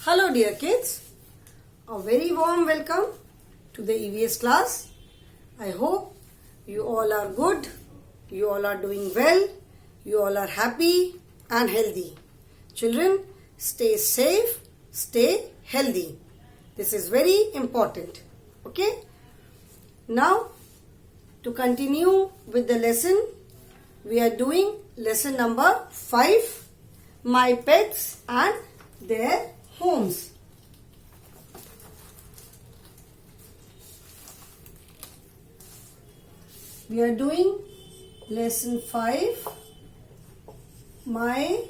Hello dear kids, a very warm welcome to the EVS class. I hope you all are good, you all are doing well, you all are happy and healthy. Children, stay safe, stay healthy. This is very important. Okay? Now, to continue with the lesson, we are doing lesson number 5, My Pets and Their Homes. We are doing lesson 5, My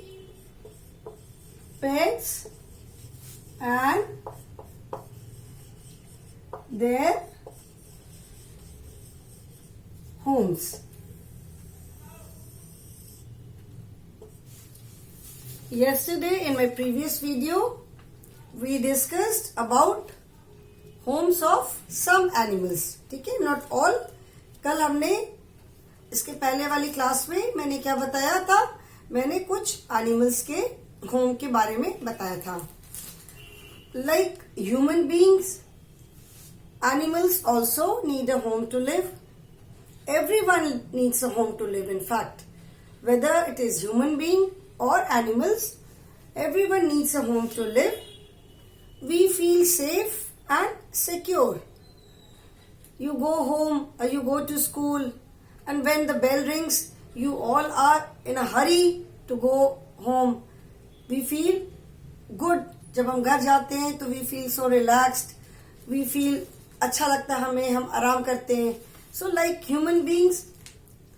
Pets and Their Homes. Yesterday in my previous video, we discussed about homes of some animals. ठीक है, not all. कल हमने इसके पहले वाली class में मैंने क्या बताया था? मैंने कुछ एनिमल्स के होम के बारे में बताया था. Like human beings, animals also need a home to live. Everyone needs a home to live, in fact. Whether it is human being or animals, everyone needs a home to live. We feel safe and secure. You go home or you go to school, and when the bell rings, you all are in a hurry to go home. We feel good. जब हम घर जाते हैं तो we feel so relaxed. We feel अच्छा लगता है हमें, हम आराम करते हैं. So like human beings,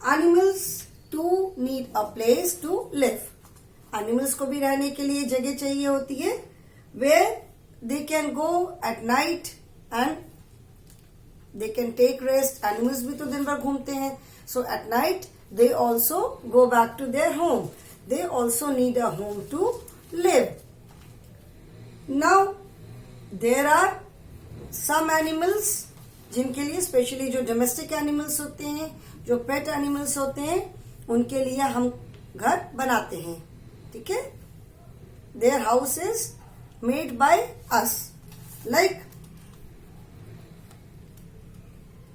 animals too need a place to live. Animals को भी रहने के लिए जगह चाहिए होती है where they can go at night and they can take rest. Animals भी तो दिन भर घूमते हैं. So at night they also go back to their home. They also need a home to live. Now there are some animals जिनके लिए specially जो domestic animals होते हैं, जो पेट एनिमल्स होते हैं, उनके लिए हम घर बनाते हैं. ठीक है? Their house is made by us. Like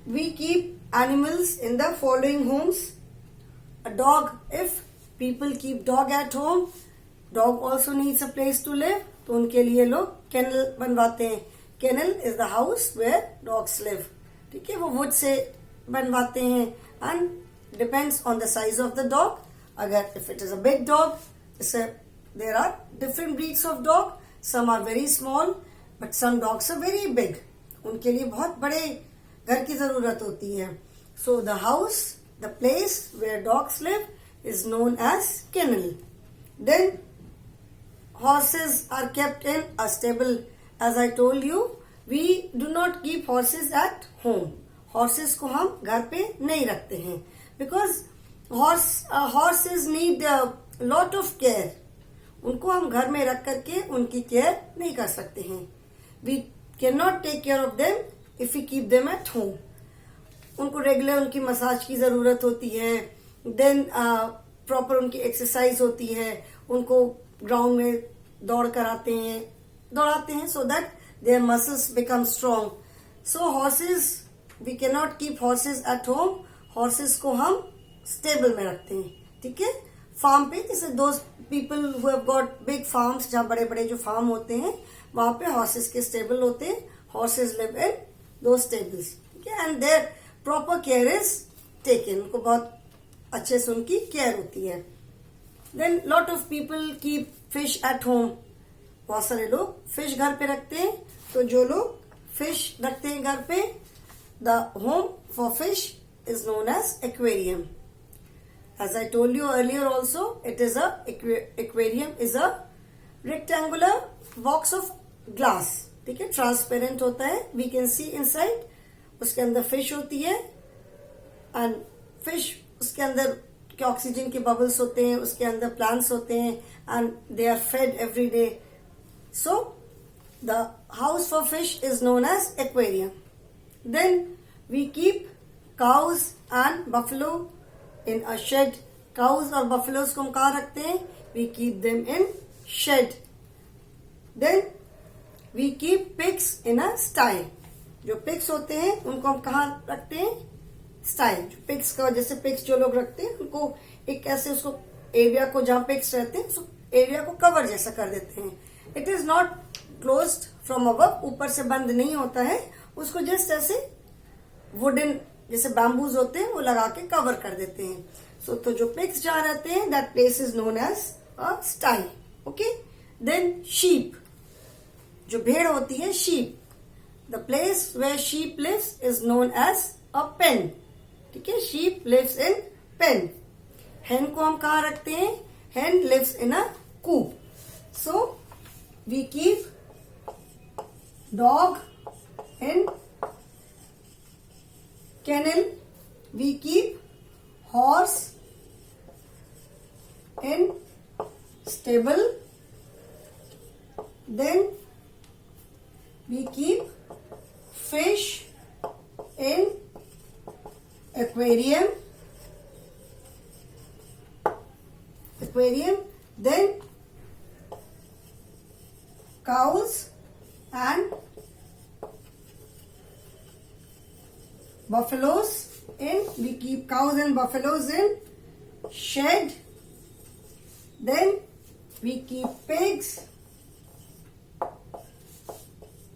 we keep animals in the following homes. A dog, if people keep dog at home, dog also needs a place to live. तो उनके लिए लोग केनल बनवाते हैं. Kennel is the house where dogs live. ठीक है? वो wood से बनवाते हैं and depends on the size of the dog. अगर if it is a big dog, there are different breeds of dog. Some are very small but some dogs are very big. उनके लिए बहुत बड़े घर की जरूरत होती है. So the house, the place where dogs live is known as kennel. Then horses are kept in a stable. As I told you, we do not keep horses at home. Horses को हम घर पे नहीं रखते हैं because horses need a lot of care. उनको हम घर में रख करके उनकी केयर नहीं कर सकते हैं. We cannot take care of them if we keep them at home. उनको रेगुलर उनकी मसाज की जरूरत होती है. देन प्रॉपर उनकी एक्सरसाइज होती है. उनको ग्राउंड में दौड़ाते हैं so that their muscles become strong. So horses, we cannot keep horses at home. Horses को हम stable में रखते हैं. ठीक है? फार्म पे, जैसे those people who have got big farms, जहाँ बड़े बड़े जो फार्म होते हैं वहां पे horses के stable होते हैं. Horses live in those stables. ठीक है? And their proper care is taken. उनको बहुत अच्छे से उनकी केयर होती है. Then lot of people keep fish at home. बहुत सारे लोग फिश घर पे रखते हैं. तो जो लोग फिश रखते हैं घर पे, the home for fish is known as aquarium. As I told you earlier also, it is a aquarium is a rectangular box of glass. ठीक है? ट्रांसपेरेंट होता है. We can see inside. उसके अंदर फिश होती है and fish, उसके अंदर के ऑक्सीजन के बबल्स होते हैं, उसके अंदर प्लांट्स होते हैं and they are fed every day. So the house for fish is known as aquarium. Then we keep cows and buffalo in a shed. Cows और बफलोज को हम कहाँ रखते हैं? We keep them in shed. Then we keep pigs in a sty. जो pigs होते हैं उनको हम कहाँ रखते हैं? स्टाई। जो पिग्स का, जैसे पिग्स जो लोग रखते हैं उनको एक ऐसे उसको एरिया को जहां पिग्स रहते हैं उस एरिया को कवर जैसा कर देते हैं। It is not closed from above, ऊपर से बंद नहीं होता है, उसको जस्ट ऐसे वुडन जैसे बैम्बूज होते हैं वो लगा के कवर कर देते हैं। सो तो जो पिग्स जहां रहते हैं that place is known as a sty. Okay, then sheep, जो भेड़ होती है, sheep, the place where sheep lives is known as a pen. ठीक है, sheep lives in pen. hen को हम कहाँ रखते हैं? hen lives in a coop. So we keep dog in kennel. We keep horse in stable. Then we keep fish in aquarium. Then cows and buffaloes we keep cows and buffaloes in shed. Then we keep pigs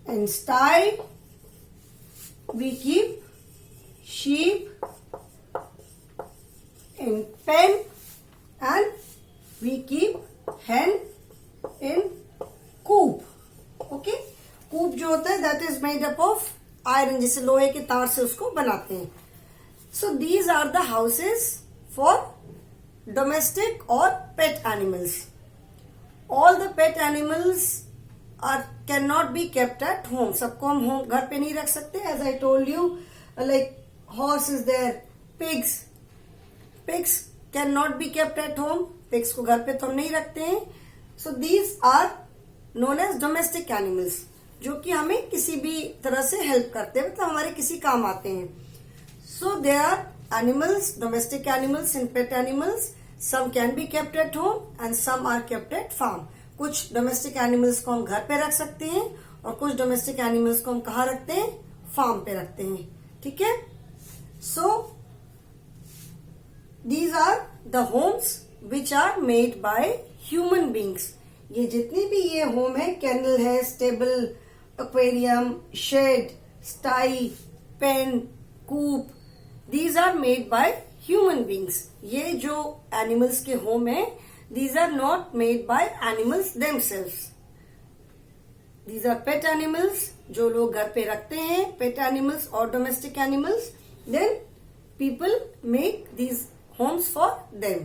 in sty. We keep sheep in pen. And we keep hen in coop. Okay, coop जो होता है that is made up of iron, जैसे लोहे के तार से उसको बनाते हैं. So these are the houses for domestic or pet animals. All the pet animals cannot be kept at home. सबको हम घर पे नहीं रख सकते. As I told you, like horse is there, pigs cannot be kept at home. Pigs को घर पे तो हम नहीं रखते हैं. So these are known as domestic animals, जो कि हमें किसी भी तरह से हेल्प करते हैं, मतलब हमारे किसी काम आते हैं. So there are animals, domestic animals and pet animals. Some can be kept at home and some are kept at farm. कुछ डोमेस्टिक एनिमल्स को हम घर पे रख सकते हैं और कुछ डोमेस्टिक एनिमल्स को हम कहाँ रखते हैं? फार्म पे रखते हैं. ठीक है. सो These are the homes which are made by human beings. ये जितनी भी ये होम है, कैनल है, stable, aquarium, shed, sty, pen, coop, these are made by human beings. ये जो एनिमल्स के होम है, these are not made by animals themselves. These are pet animals जो लोग घर पे रखते हैं, pet animals और domestic animals. Then people make these homes for them.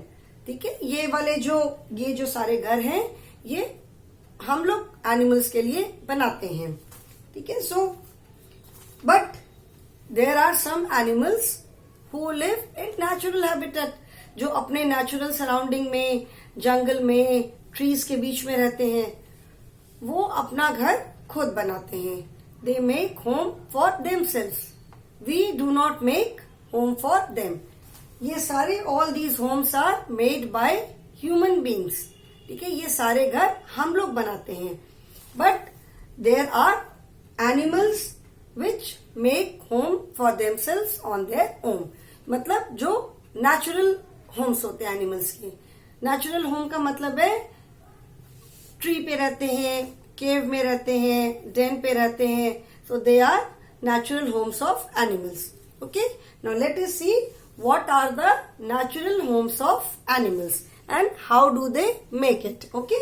ठीक है. ये जो सारे घर हैं, ये हम लोग एनिमल्स के लिए बनाते हैं. ठीक है. So but there are some animals who live in natural habitat, जो अपने नेचुरल सराउंडिंग में, जंगल में, ट्रीज के बीच में रहते हैं. वो अपना घर खुद बनाते हैं. They make home for themselves. We do not make home for them. ये सारे all these homes are made by human beings. ठीक है. ये सारे घर हम लोग बनाते हैं. But there are animals which make home for themselves on their own. मतलब जो नेचुरल होम्स होते हैं एनिमल्स के. नेचुरल होम का मतलब है ट्री पे रहते हैं, केव में रहते हैं, डेन पे रहते हैं. So they are natural homes of animals. Okay. Now let us see what are the natural homes of animals and how do they make it. Okay.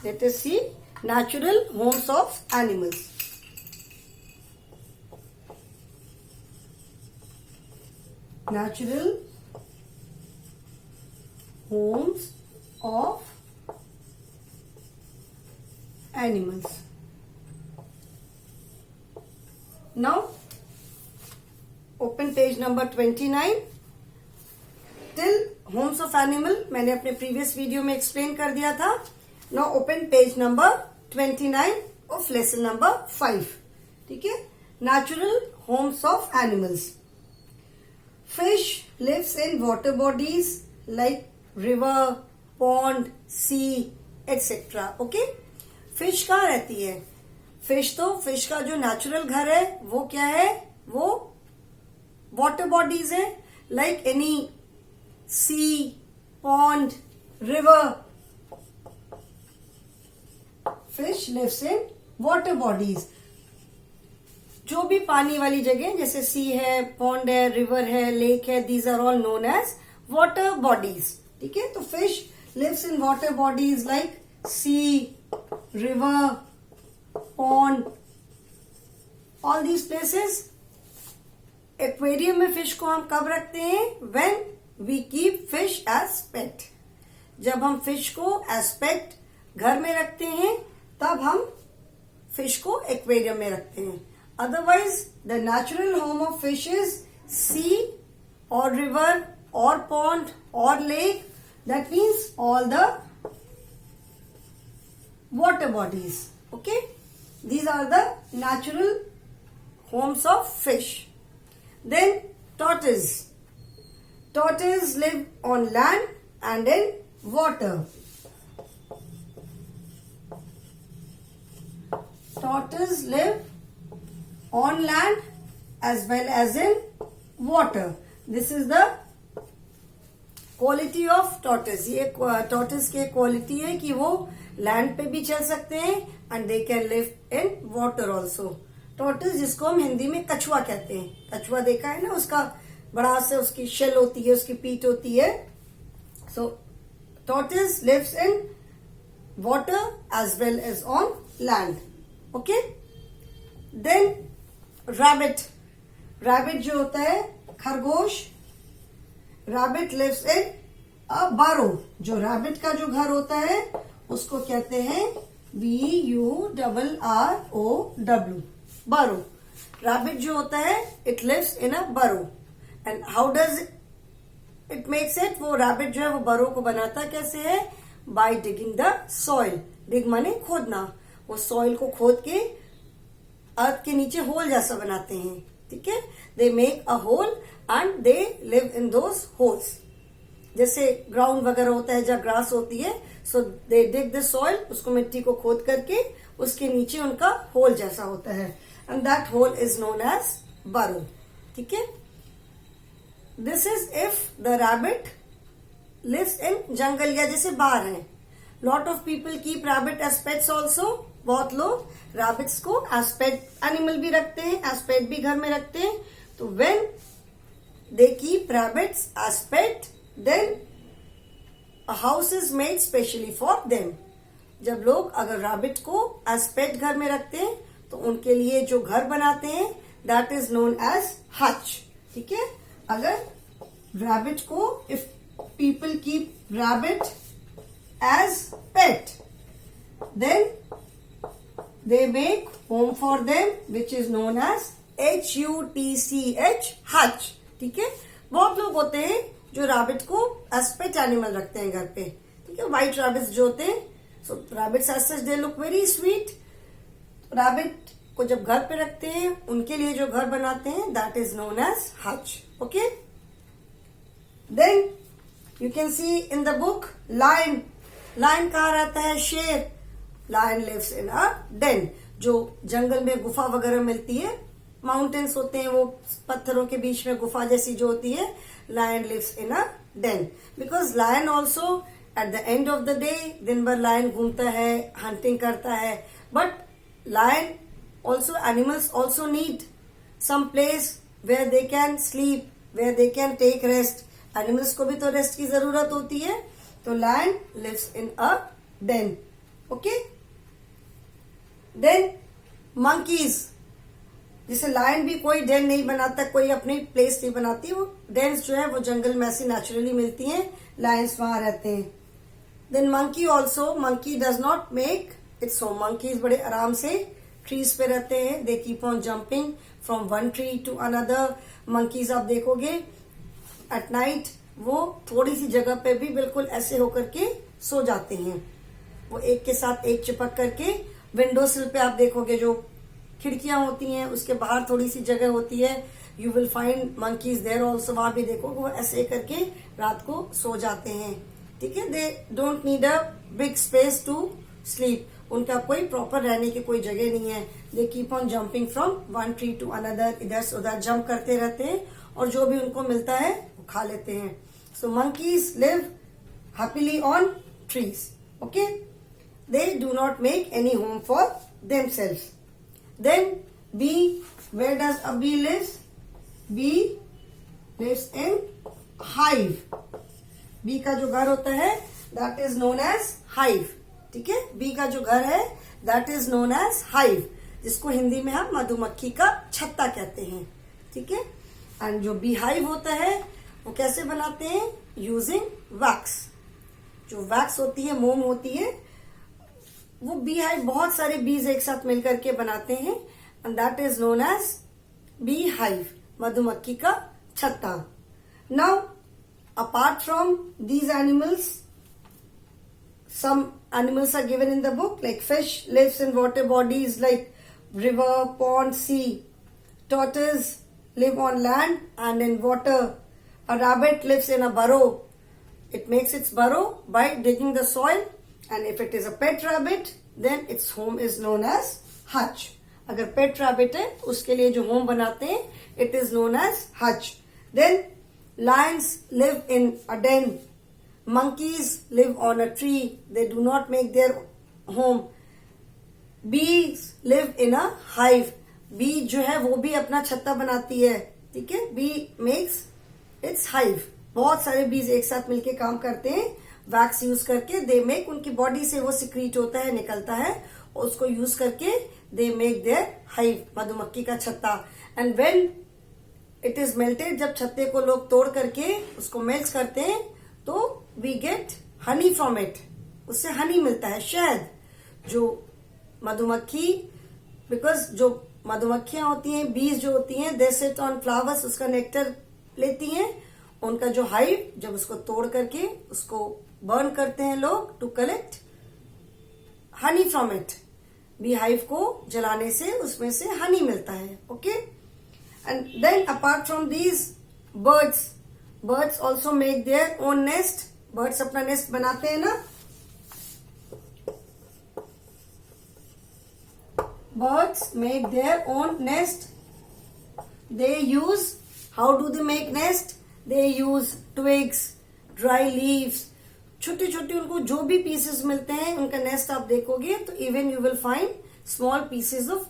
Let us see natural homes of animals. Natural homes of animals. Now open page number 29. Till homes of animal मैंने अपने previous video में explain कर दिया था. Now open page number 29 of lesson number 5. ठीक है. Natural homes of animals. Fish lives in water bodies like river, pond, sea, etc. Okay? Fish कहाँ रहती है? फिश का जो नेचुरल घर है वो क्या है? वो वाटर बॉडीज है, like any sea, pond, river. Fish lives in water bodies. जो भी पानी वाली जगह जैसे सी है, पॉन्ड है, रिवर है, लेक है, these are all known as water bodies. ठीक है, तो fish lives in water bodies like sea, river, pond, all these places. Aquarium में फिश को हम कब रखते हैं? When we keep fish as pet. जब हम फिश को as pet घर में रखते हैं तब हम फिश को एक्वेरियम में रखते हैं. Otherwise, the natural home of fish is sea or river or pond or lake. That means all the water bodies. Okay, these are the natural homes of fish. Then tortoise live on land and in water. Tortoise live on land as well as in water. This is the quality of tortoise. ये tortoise की quality है कि वो land पे भी चल सकते हैं and they can live in water also. Tortoise जिसको हम हिंदी में कछुआ कहते हैं. कछुआ देखा है ना, उसका बड़ा से उसकी शेल होती है, उसकी पीठ होती है. So tortoise lives in water as well as on land. Okay, then rabbit जो होता है खरगोश. रैबिट लिव्स इन अ बारो. जो रैबिट का जो घर होता है उसको कहते हैं BURROW, बारो. रैबिट जो होता है it lives in a burrow. And how does it makes it? वो रैबिट जो है वो बारो को बनाता कैसे है? By digging the soil. Dig माने खोदना. वो सॉइल को खोद के अर्थ के नीचे होल जैसा बनाते हैं. ठीक है, they make a hole and they live in those holes. जैसे ग्राउंड वगैरह होता है जहाँ ग्रास होती है, सो दे डिग द सॉइल. उसको मिट्टी को खोद करके उसके नीचे उनका होल जैसा होता है and that hole is known as burrow. ठीक है, this is if the rabbit lives in jungle या जैसे बाहर है. Lot of people keep rabbit as pets also. बहुत लोग रैबिट्स को एज पेट एनिमल भी रखते हैं, एज पेट भी घर में रखते हैं. तो when they keep rabbits as pet, then a house is made specially for them. जब लोग अगर रैबिट को as pet घर में रखते हैं तो उनके लिए जो घर बनाते हैं that is known as hutch. ठीक है, अगर रैबिट को if people keep rabbit as pet then they make home for them which is known as HUTCH, hutch. ठीक है, बहुत लोग होते हैं जो रैबिट को एज पेट एनिमल रखते हैं घर पे. ठीक है, व्हाइट रैबिट्स जो होते हैं. So rabbits as such they look very sweet. Rabbit को जब घर पे रखते हैं उनके लिए जो घर बनाते हैं that is known as hutch. Okay, then you can see in the book lion. Lion कहाँ रहता है? शेर. Lion lives in a den. जो जंगल में गुफा वगैरह मिलती है, माउंटेन्स होते हैं वो पत्थरों के बीच में गुफा जैसी जो होती है, lion lives in a den. Because lion also at the end of the day दिन भर लायन घूमता है, हंटिंग करता है. But lion also animals also need some place where they can sleep, where they can take rest. Animals को भी तो rest की जरूरत होती है. तो lion lives in a den. Okay, then monkeys. जैसे लायन भी कोई डेन नहीं बनाता, कोई अपनी प्लेस नहीं बनाती. वो डेन्स जो है वो जंगल में ऐसी नेचुरली मिलती हैं, लायंस वहां रहते हैं. Then monkey also, monkey does not make its home. Monkeys बड़े आराम से ट्रीज पे रहते हैं. They keep on jumping from one tree to another. Monkeys आप देखोगे एट नाइट वो थोड़ी सी जगह पे भी बिल्कुल ऐसे होकर के सो जाते हैं. वो एक के साथ एक चिपक करके. विंडो सिल पे आप देखोगे जो खिड़कियां होती हैं उसके बाहर थोड़ी सी जगह होती है, you will find monkeys there also, वहां भी देखोगे वो ऐसे करके रात को सो जाते हैं, ठीक है। They don't need a big space to sleep, उनका कोई प्रॉपर रहने की कोई जगह नहीं है। They keep on jumping from one tree to another, इधर से उधर जंप करते रहते हैं और जो भी उनको मिलता है वो खा लेते हैं। So monkeys live happily on trees, okay. They do not make any home for themselves. Then bee, where does a bee lives? Bee lives in hive. Bee का जो घर होता है that is known as hive, ठीक है। Bee का जो घर है that is known as hive, जिसको हिंदी में हम मधुमक्खी का छत्ता कहते हैं, ठीक है। एंड जो बी हाइव होता है वो कैसे बनाते हैं? Using wax. जो वैक्स होती है, मोम होती है, वो बी हाइव बहुत सारे बीज एक साथ मिलकर के बनाते हैं and that is known as bee hive, मधुमक्खी का छत्ता। Now apart from these animals, some animals are given in the book, like fish lives in water bodies like river, pond, sea. Tortoise live on land and in water. A rabbit lives in a burrow. It makes its burrow by digging the soil, and if it is a pet rabbit, then its home is known as hutch. अगर pet rabbit है उसके लिए जो home बनाते हैं it is known as hutch. Then lions live in a den. Monkeys live on a tree. They do not make their home. Bees live in a hive. Bee जो है वो भी अपना छत्ता बनाती है, ठीक है। Bee makes its hive. बहुत सारे बीज एक साथ मिलके काम करते हैं वैक्स यूज करके। दे मेक, उनकी बॉडी से वो सिक्रीट होता है, निकलता है, और उसको यूज करके दे मेक देयर हाइव, मधुमक्खी का छत्ता। And when it is melted, जब छत्ते को लोग तोड़ करके उसको मेल्ट करते हैं तो we get honey from it, उससे हनी मिलता है, शहद। जो मधुमक्खी, बिकॉज जो मधुमक्खियां होती हैं, बीज जो होती हैं, दे सिट ऑन फ्लावर्स, उसका नेक्टर लेती हैं। उनका जो हाइव, जब उसको तोड़ करके उसको बर्न करते हैं लोग to collect honey from it. Bee hive को जलाने से उसमें से हनी मिलता है, okay. And then apart from these, birds also make their own nest. Birds अपना nest बनाते हैं ना। Birds make their own nest. They use, how do they make nest? They use twigs, dry leaves. छोटे छोटे उनको जो भी pieces मिलते हैं उनका nest आप देखोगे तो even you will find small pieces of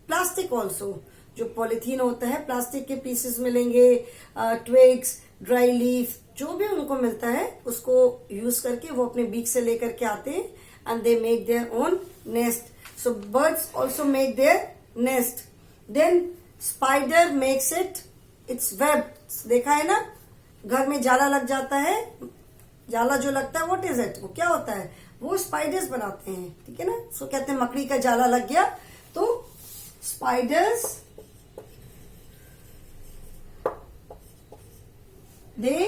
plastic also. जो पॉलिथीन होता है, प्लास्टिक के पीसेस मिलेंगे, ट्विग्स, ड्राई लीफ, जो भी उनको मिलता है उसको यूज करके वो अपने बीक से लेकर के आते हैं and they make their own nest. So birds also make their nest. Then spider makes its web. देखा है ना, घर में जाला लग जाता है, जाला जो लगता है व्हाट इज इट, वो क्या होता है? वो स्पाइडर्स बनाते हैं, ठीक है ना। सो कहते हैं मकड़ी का जाला लग गया, तो स्पाइडर्स दे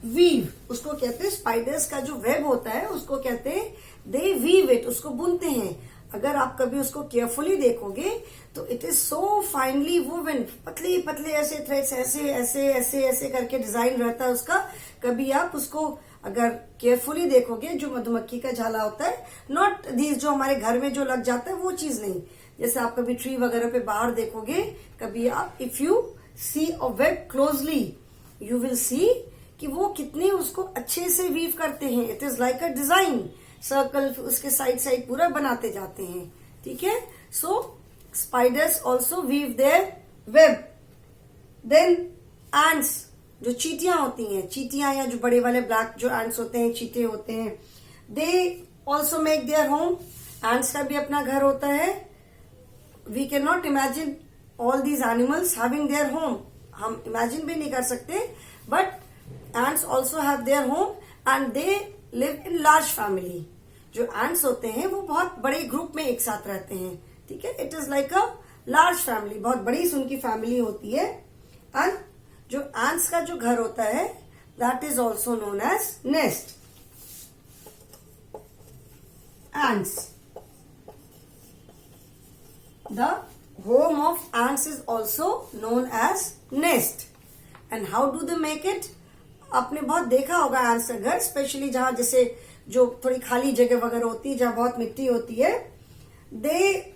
वीव, उसको कहते हैं स्पाइडर्स का जो वेब होता है उसको कहते हैं दे वीव इट, उसको बुनते हैं। अगर आप कभी उसको केयरफुली देखोगे तो it is so finally woven, पतले पतले ऐसे थ्रेड्स, ऐसे ऐसे ऐसे ऐसे करके डिजाइन रहता है उसका। कभी आप उसको अगर केयरफुली देखोगे, जो मधुमक्खी का झाला होता है, नॉट दीज जो हमारे घर में जो लग जाता है वो चीज नहीं। जैसे आप कभी ट्री वगैरह पे बाहर देखोगे, कभी आप if you see a web closely you will see कि वो कितने उसको अच्छे से वीव करते हैं। It is like a design circle, उसके साइड साइड पूरा बनाते जाते हैं, ठीक है। So spiders also weave their web. Then ants, जो चींटियां होती हैं, चींटियां या जो बड़े वाले ब्लैक जो एंट्स होते हैं, चींटे होते हैं, they also make their home. Ants का भी अपना घर होता है। We can not imagine all these animals having their home, हम इमेजिन भी नहीं कर सकते, but ants also have their home and they live in large family. जो एंट्स होते हैं वो बहुत बड़े ग्रुप में एक साथ रहते हैं, ठीक है। It is like a large family, बहुत बड़ी उनकी फैमिली होती है। एंड जो एंट्स का जो घर होता है that is also known as nest. ants, the home of ants is also known as nest. And how do they make it? आपने बहुत देखा होगा ants का घर, स्पेशली जहां जैसे जो थोड़ी खाली जगह वगैरह होती है, जहां बहुत मिट्टी होती है, they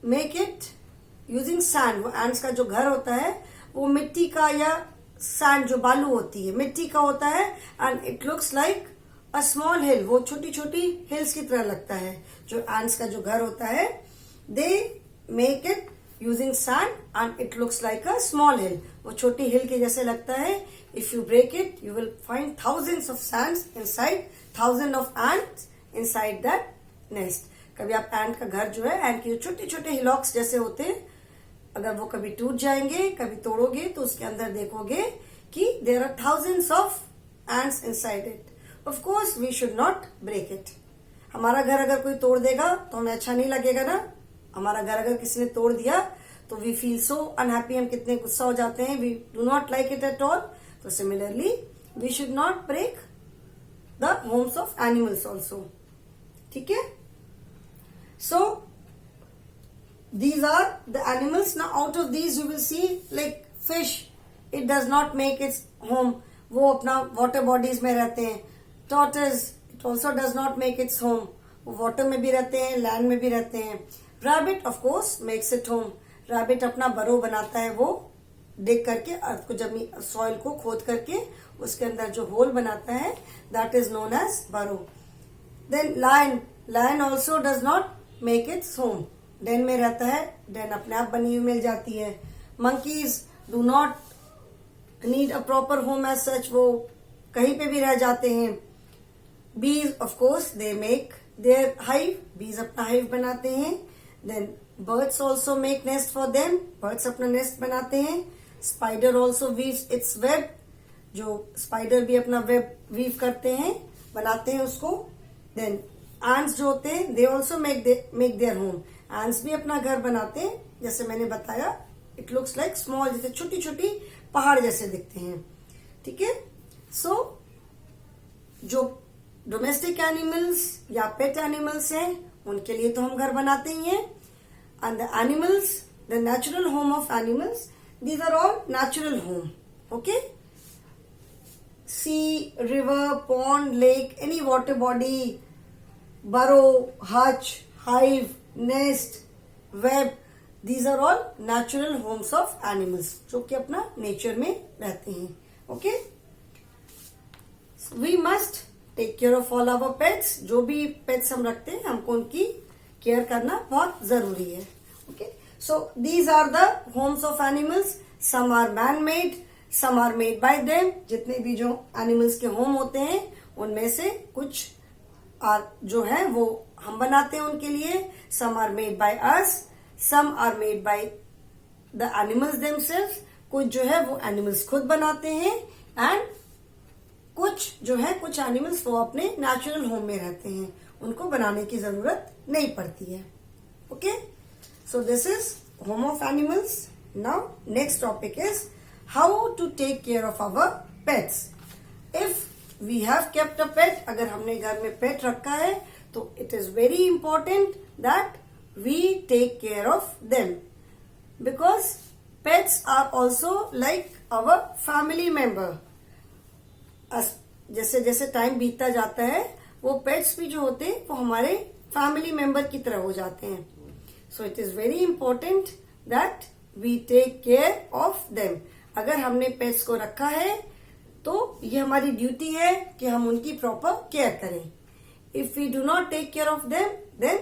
make it using sand. वो ants का जो घर होता है वो मिट्टी का या सैंड जो बालू होती है मिट्टी का होता है. And it looks like a small hill. वो छोटी छोटी हिल्स की तरह लगता है जो ants का जो घर होता है. They make it using sand and it looks like a small hill. वो छोटी हिल के जैसे लगता है. If you break it you will find thousands of sands inside, thousand of ants inside that nest. कभी आप एंट का घर जो है, एंट के छोटे छोटे हिलॉक्स जैसे होते हैं, अगर वो कभी टूट जाएंगे, कभी तोड़ोगे तो उसके अंदर देखोगे कि there are thousands of ants inside it. Of course we should not break it. हमारा घर अगर कोई तोड़ देगा तो हमें अच्छा नहीं लगेगा ना. हमारा घर अगर किसी ने तोड़ दिया तो वी फील सो अनहैप्पी. हम कितने गुस्सा हो जाते हैं. We do not like it at all. तो similarly we should not break the homes of animals also. ठीक है. सो these are the animals. Now out of these you will see like fish, it does not make its home. वो अपना water bodies में रहते हैं. Tortoise, it also does not make its home. वो water में भी रहते हैं, land में भी रहते हैं. Rabbit of course makes it home. Rabbit अपना burrow बनाता है, वो dig करके अर्थ को, जमीन सॉइल को खोद करके उसके अंदर जो होल बनाता है, that is known as burrow. Then lion also does not make its home. Den में रहता है. डेन अपने आप बनी हुई मिल जाती है. Monkeys do not need a proper home as such. वो कहीं पे भी रह जाते हैं. Bees of course they make their hive. Bees अपना हाइव बनाते हैं. Then birds also make nest for them. Birds अपना नेस्ट बनाते हैं. Spider also weaves its web. जो स्पाइडर भी अपना वेब वीव करते हैं, बनाते हैं उसको. देन एंट्स जो होते हैं they also make their home. Ants भी अपना घर बनाते हैं. जैसे मैंने बताया, इट लुक्स लाइक स्मॉल, जैसे छोटी छोटी पहाड़ जैसे दिखते हैं. ठीक है. सो जो डोमेस्टिक एनिमल्स या पेट एनिमल्स हैं उनके लिए तो हम घर बनाते ही हैं. And the animals, the natural home of animals, these are all natural home. Okay. Sea, river, pond, lake, any water body, burrow, hutch, hive, nest, web, these are all natural homes of animals, जो कि अपना nature में रहते हैं. Okay. We must take care of all our pets. जो भी pets हम रखते हैं हमको उनकी केयर करना बहुत जरूरी है. Okay. So these are the homes of animals. Some are man made, some are made by them. जितने भी जो एनिमल्स के होम होते हैं उनमें से कुछ जो है वो हम बनाते हैं उनके लिए. Some are made by us, some are made by the animals themselves. कुछ जो है वो एनिमल्स खुद बनाते हैं. एंड कुछ जो है, कुछ एनिमल्स वो अपने नेचुरल होम में रहते हैं, उनको बनाने की जरूरत नहीं पड़ती है. Okay. So this is home of animals. Now next topic is how to take care of our pets. If we have kept a pet, अगर हमने घर में पेट रखा है तो it is very important that we take care of them, because pets are also like our family member. जैसे जैसे time बीतता जाता है वो पेट्स भी जो होते हैं वो हमारे फैमिली मेंबर की तरह हो जाते हैं. So it is very important that we take care of them. अगर हमने पेट्स को रखा है तो ये हमारी ड्यूटी है कि हम उनकी प्रॉपर केयर करें. If we do not take care of them then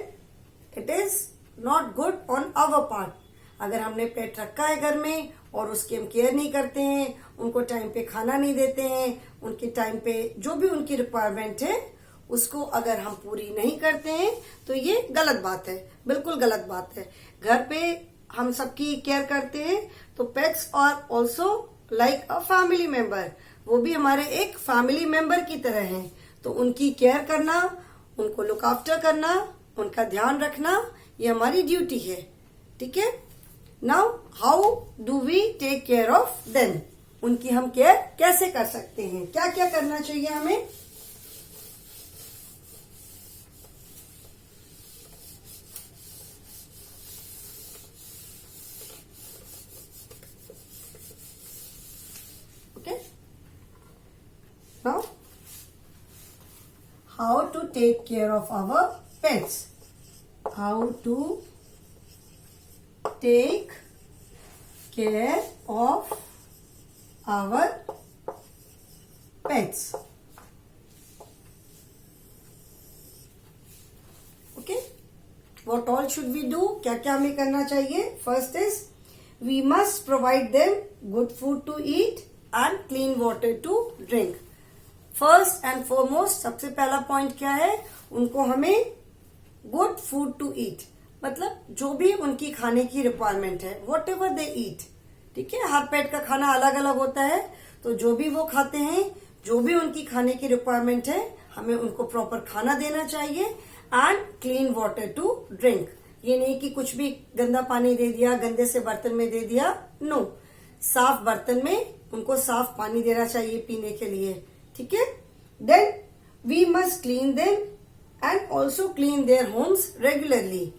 it is not good on our part. अगर हमने पेट रखा है घर में और उसकी हम केयर नहीं करते हैं, उनको टाइम पे खाना नहीं देते हैं, उनके टाइम पे जो भी उनकी रिक्वायरमेंट है उसको अगर हम पूरी नहीं करते हैं तो ये गलत बात है, बिल्कुल गलत बात है. घर पे हम सबकी केयर करते हैं तो pets are also like a family member. वो भी हमारे एक फैमिली मेंबर की तरह हैं. तो उनकी केयर करना, उनको लुक आफ्टर करना, उनका ध्यान रखना, ये हमारी ड्यूटी है. ठीक है. Now how do we take care of them. उनकी हम केयर कैसे कर सकते हैं, क्या क्या करना चाहिए हमें. how to take care of our pets. How to take care of our pets. Okay, what all should we do? क्या क्या हमें करना चाहिए? First is we must provide them good food to eat and clean water to drink. First and foremost, सबसे पहला point क्या है? उनको हमें गुड फूड टू ईट, मतलब जो भी उनकी खाने की रिक्वायरमेंट है, वॉट एवर दे ईट. ठीक है, हर पेट का खाना अलग अलग होता है, तो जो भी वो खाते हैं, जो भी उनकी खाने की रिक्वायरमेंट है, हमें उनको प्रॉपर खाना देना चाहिए. And clean water to drink. ये नहीं कि कुछ भी गंदा पानी दे दिया, गंदे से बर्तन में दे दिया. नो, साफ बर्तन में उनको साफ पानी देना चाहिए पीने के लिए. ठीक है. Then we must clean them and also clean their homes regularly.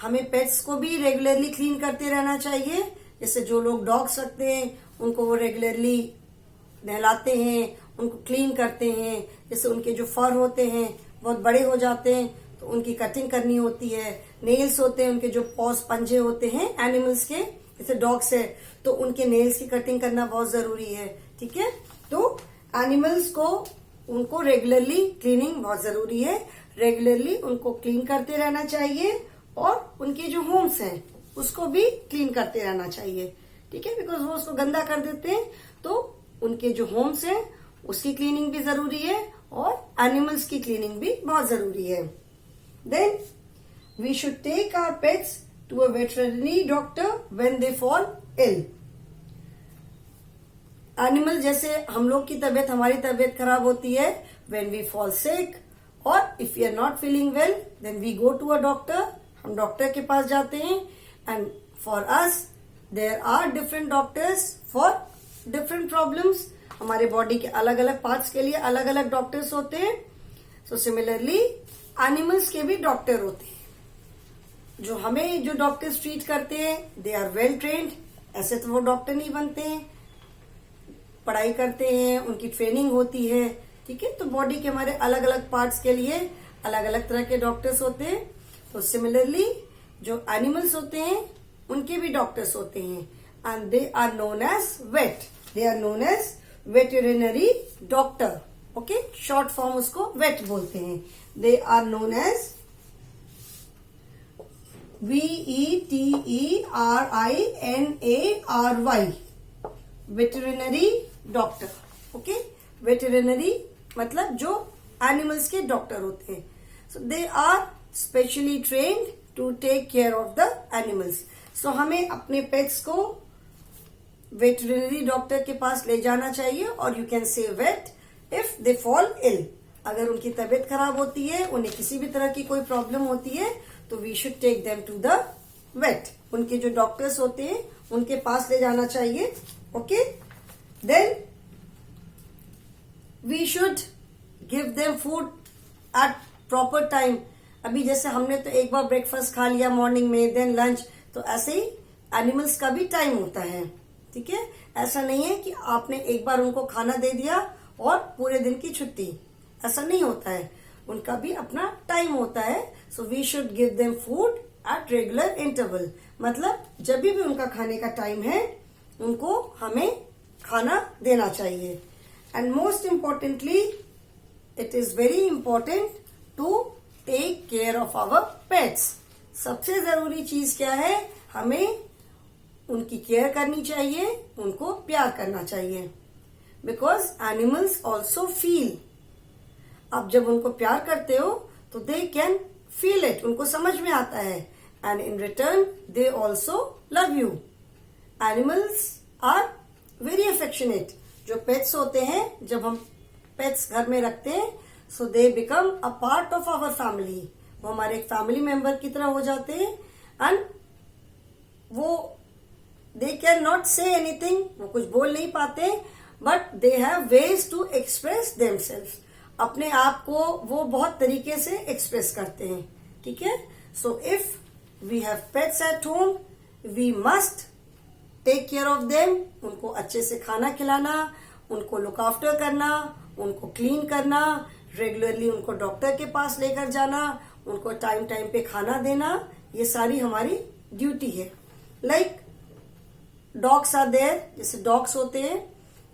हमें पेट्स को भी रेगुलरली क्लीन करते रहना चाहिए. जैसे जो लोग डॉग्स रखते हैं, उनको वो रेगुलरली नहलाते हैं, उनको क्लीन करते हैं. जैसे उनके जो फर होते हैं बहुत बड़े हो जाते हैं, तो उनकी कटिंग करनी होती है. नेल्स होते हैं, उनके जो पॉज पंजे होते हैं एनिमल्स के, जैसे डॉग्स है, तो उनके नेल्स की कटिंग करना बहुत जरूरी है. ठीक है. तो एनिमल्स को उनको रेगुलरली क्लीनिंग बहुत जरूरी है. रेगुलरली उनको क्लीन करते रहना चाहिए और उनके जो होम्स हैं उसको भी क्लीन करते रहना चाहिए. ठीक है, बिकॉज वो उसको गंदा कर देते हैं, तो उनके जो होम्स हैं उसकी क्लीनिंग भी जरूरी है और एनिमल्स की क्लीनिंग भी बहुत जरूरी है. Then we should take our pets to a veterinary doctor when they fall ill. Animal, जैसे हम लोग की तबीयत, हमारी तबीयत खराब होती है व्हेन वी फॉल सिक, और if you are not feeling well then we go to a doctor. हम डॉक्टर के पास जाते हैं. And for us there are different doctors for different problems. हमारे बॉडी के अलग अलग पार्ट्स के लिए अलग अलग डॉक्टर्स होते हैं. सो सिमिलरली एनिमल्स के भी डॉक्टर होते हैं. जो हमें जो डॉक्टर्स ट्रीट करते हैं दे आर वेल ट्रेन्ड. ऐसे तो वो डॉक्टर नहीं बनते हैं, पढ़ाई करते हैं, उनकी ट्रेनिंग होती है. ठीक है. तो बॉडी के हमारे अलग अलग पार्ट्स के लिए अलग अलग तरह के डॉक्टर्स होते हैं. तो सिमिलरली जो एनिमल्स होते हैं उनके भी डॉक्टर्स होते हैं. And they are known as vet. They are known as veterinary doctor. Okay, short form उसको वेट बोलते हैं. They are known as VETERINARY, veterinary doctor. Okay, veterinary मतलब जो एनिमल्स के डॉक्टर होते हैं. So they are specially trained to take care of the animals. सो हमें अपने पेट्स को वेटरिनरी डॉक्टर के पास ले जाना चाहिए, और you can say vet if they fall ill. अगर उनकी तबीयत खराब होती है, उन्हें किसी भी तरह की कोई प्रॉब्लम होती है, तो we should take them to the vet. उनके जो डॉक्टर्स होते हैं उनके पास ले जाना चाहिए. Okay. Then we should give them food at proper time. अभी जैसे हमने तो एक बार ब्रेकफास्ट खा लिया मॉर्निंग में, देन लंच, तो ऐसे ही एनिमल्स का भी टाइम होता है. ठीक है. ऐसा नहीं है कि आपने एक बार उनको खाना दे दिया और पूरे दिन की छुट्टी. ऐसा नहीं होता है. उनका भी अपना टाइम होता है. So we should give them food at regular interval. मतलब जब भी उनका खाने का टाइम है उनको हमें खाना देना चाहिए. And most importantly it is very important to take care of our pets. सबसे जरूरी चीज क्या है? हमें उनकी केयर करनी चाहिए, उनको प्यार करना चाहिए. Because animals also feel. आप जब उनको प्यार करते हो तो दे कैन फील इट. उनको समझ में आता है. And in return they also love you. Animals are very affectionate. जो पेट्स होते हैं, जब हम पेट्स घर में रखते हैं, so they become a part of our family. वो हमारे एक फैमिली मेंबर की तरह हो जाते हैं. एंड वो they can not say anything. वो कुछ बोल नहीं पाते, but they have ways to express themselves. अपने आप को वो बहुत तरीके से एक्सप्रेस करते हैं. ठीक है. So if we have pets at home, we must take care of them. उनको अच्छे से खाना खिलाना, उनको लुक आफ्टर करना, उनको क्लीन करना, रेगुलरली उनको डॉक्टर के पास लेकर जाना, उनको टाइम टाइम पे खाना देना, ये सारी हमारी ड्यूटी है. लाइक डॉग्स आर देयर, जैसे डॉग्स होते हैं,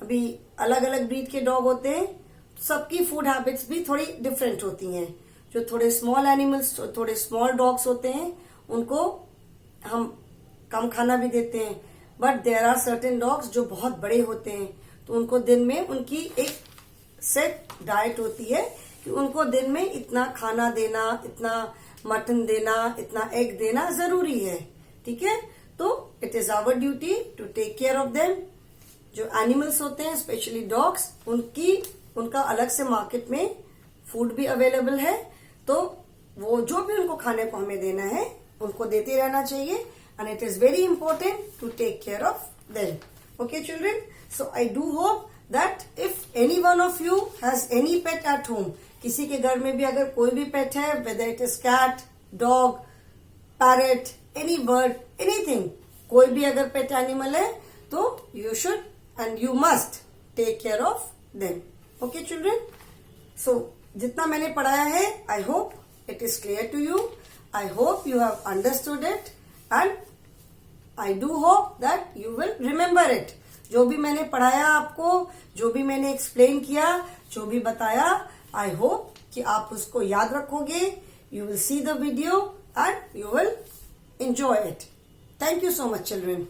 अभी अलग अलग ब्रीड के डॉग होते हैं, सबकी फूड हैबिट्स भी थोड़ी डिफरेंट होती हैं. जो थोड़े स्मॉल एनिमल्स, थोड़े स्मॉल डॉग्स होते हैं, उनको हम कम खाना भी देते हैं. But there are certain dogs जो बहुत बड़े होते हैं, तो उनको दिन में उनकी एक सेट डाइट होती है कि उनको दिन में इतना खाना देना, इतना मटन देना, इतना एग देना जरूरी है. ठीक है, तो it is our duty to take care of them. जो एनिमल्स होते हैं, स्पेशली डॉग्स, उनका अलग से मार्केट में फूड भी अवेलेबल है, तो वो जो भी उनको खाने को हमें देना है उनको देते रहना चाहिए. And it is very important to take care of them. Okay children, so I do hope that if any one of you has any pet at home, किसी के घर में भी अगर कोई भी पेट है, whether it is cat, dog, parrot, any bird, anything, कोई भी अगर पेट एनिमल है, तो you should and you must take care of them. Okay children, so जितना मैंने पढ़ाया है, I hope it is clear to you. I hope you have understood it and I do hope that you will remember it. जो भी मैंने पढ़ाया आपको, जो भी मैंने एक्सप्लेन किया, जो भी बताया, आई होप कि आप उसको याद रखोगे. You will see the video and you will enjoy it. Thank you so much, children.